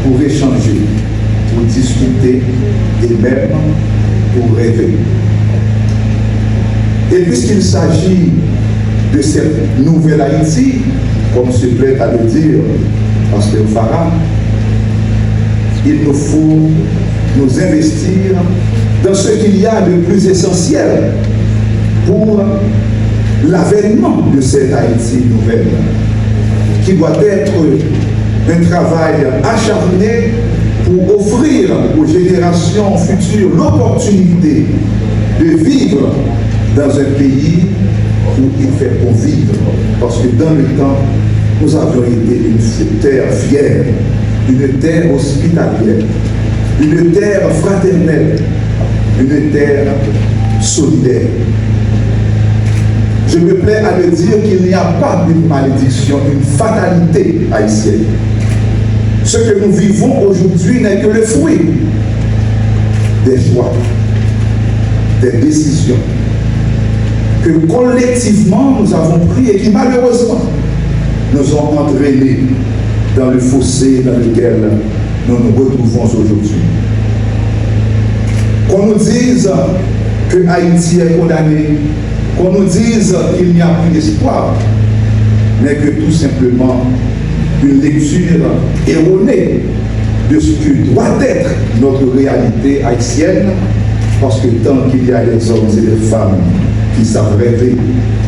pour échanger, pour discuter et même pour rêver. Et puisqu'il s'agit de cette nouvelle Haïti, comme se plaît à le dire Pasteur Farah, il nous faut nous investir dans ce qu'il y a de plus essentiel pour l'avènement de cette Haïti nouvelle, qui doit être un travail acharné pour offrir aux générations futures l'opportunité de vivre dans un pays où il fait bon vivre. Parce que dans le temps, nous avions été une terre fière, une terre hospitalière, une terre fraternelle, une terre solidaire. Je me plais à le dire qu'il n'y a pas une malédiction, une fatalité haïtienne. Ce que nous vivons aujourd'hui n'est que le fruit des choix, des décisions que collectivement nous avons pris et qui malheureusement nous ont entraînés dans le fossé dans lequel nous nous retrouvons aujourd'hui. Qu'on nous dise que Haïti est condamné, qu'on nous dise qu'il n'y a plus d'espoir, n'est que tout simplement une lecture erronée de ce que doit être notre réalité haïtienne, parce que tant qu'il y a des hommes et des femmes qui savent rêver,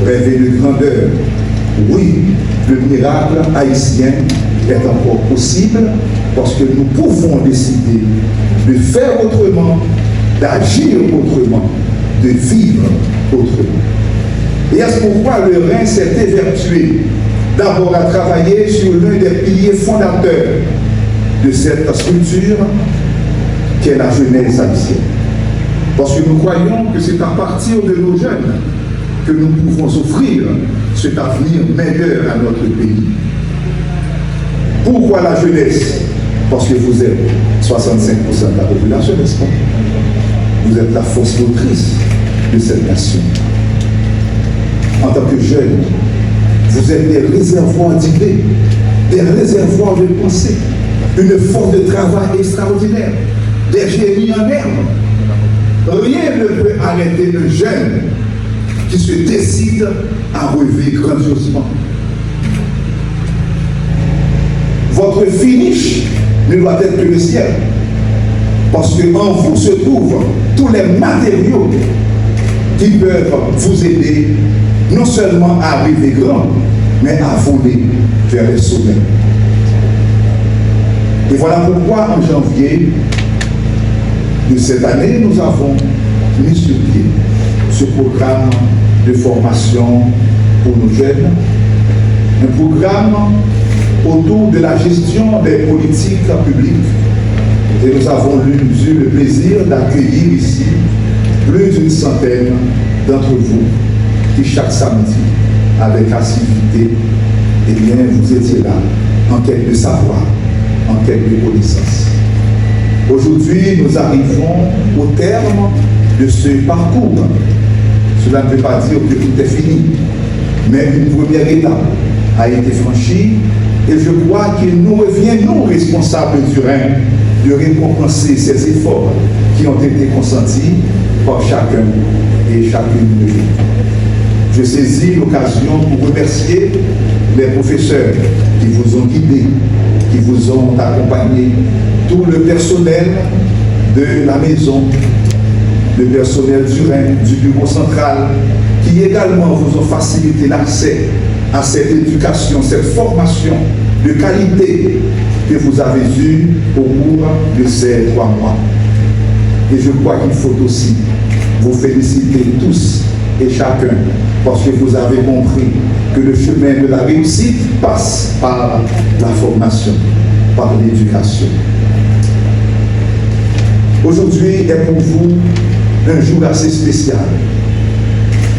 rêver de grandeur, oui, le miracle haïtien est encore possible, parce que nous pouvons décider de faire autrement, d'agir autrement, de vivre autrement. Et est-ce pourquoi le Rhin s'est évertué d'abord à travailler sur l'un des piliers fondateurs de cette structure qu'est la jeunesse haïtienne. Parce que nous croyons que c'est à partir de nos jeunes que nous pouvons offrir cet avenir meilleur à notre pays. Pourquoi la jeunesse? Parce que vous êtes 65% de la population, n'est-ce pas? Vous êtes la force motrice de cette nation. En tant que jeunes, vous êtes des réservoirs d'idées, des réservoirs de pensée, une force de travail extraordinaire, des génies en herbe. Rien ne peut arrêter le jeune qui se décide à rêver grandiosement. Votre finish ne doit être que le ciel, parce qu'en vous se trouvent tous les matériaux qui peuvent vous aider non seulement à arriver grand, mais à voler vers les sommets. Et voilà pourquoi en janvier de cette année, nous avons mis sur pied ce programme de formation pour nos jeunes, un programme autour de la gestion des politiques publiques. Et nous avons eu le plaisir d'accueillir ici plus d'une centaine d'entre vous qui chaque samedi, avec assiduité, eh bien, vous étiez là, en quête de savoir, en quête de connaissance. Aujourd'hui, nous arrivons au terme de ce parcours. Cela ne veut pas dire que tout est fini, mais une première étape a été franchie et je crois qu'il nous revient, nous, responsables du Rhin, de récompenser ces efforts qui ont été consentis par chacun et chacune de nous. Je saisis l'occasion pour remercier les professeurs qui vous ont guidés, qui vous ont accompagnés, tout le personnel de la maison, le personnel du Rhin, du bureau central, qui également vous ont facilité l'accès à cette éducation, cette formation de qualité que vous avez eue au cours de ces 3 mois. Et je crois qu'il faut aussi vous féliciter tous et chacun, parce que vous avez compris que le chemin de la réussite passe par la formation, par l'éducation. Aujourd'hui est pour vous un jour assez spécial,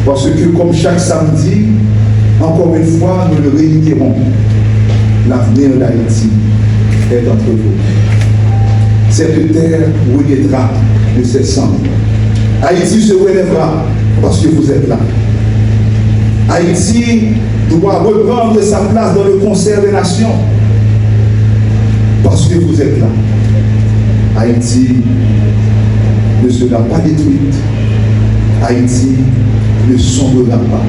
parce que comme chaque samedi, encore une fois, nous le réitérons, l'avenir d'Haïti est entre vous. Cette terre renaîtra de ses cendres. Haïti se relèvera parce que vous êtes là. Haïti doit reprendre sa place dans le concert des nations. parce que vous êtes là. Haïti ne sera pas détruite. Haïti ne sombrera pas.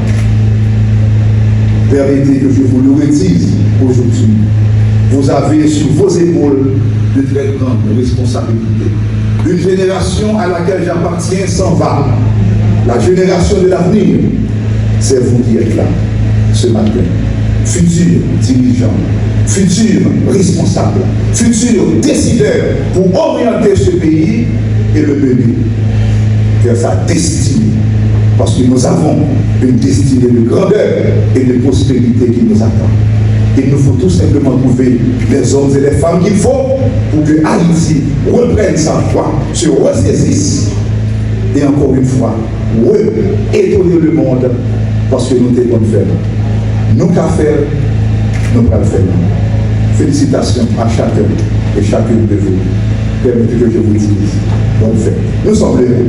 Permettez que je vous le redise aujourd'hui. Vous avez sur vos épaules de très grandes responsabilités. Une génération à laquelle j'appartiens s'en va. La génération de l'avenir, c'est vous qui êtes là ce matin. Futurs dirigeants, futurs responsables, futurs décideurs pour orienter ce pays et le mener vers sa destinée. Parce que nous avons une destinée de grandeur et de prospérité qui nous attend. Il nous faut tout simplement trouver les hommes et les femmes qu'il faut pour que Haïti reprenne sa foi, se ressaisisse et encore une fois, étonner le monde parce que nous devons faire. Nous qu'à faire, nous pas le faire. Félicitations à chacun et chacune de vous. Permettez que je vous dise, bonne fête. Nous sommes heureux.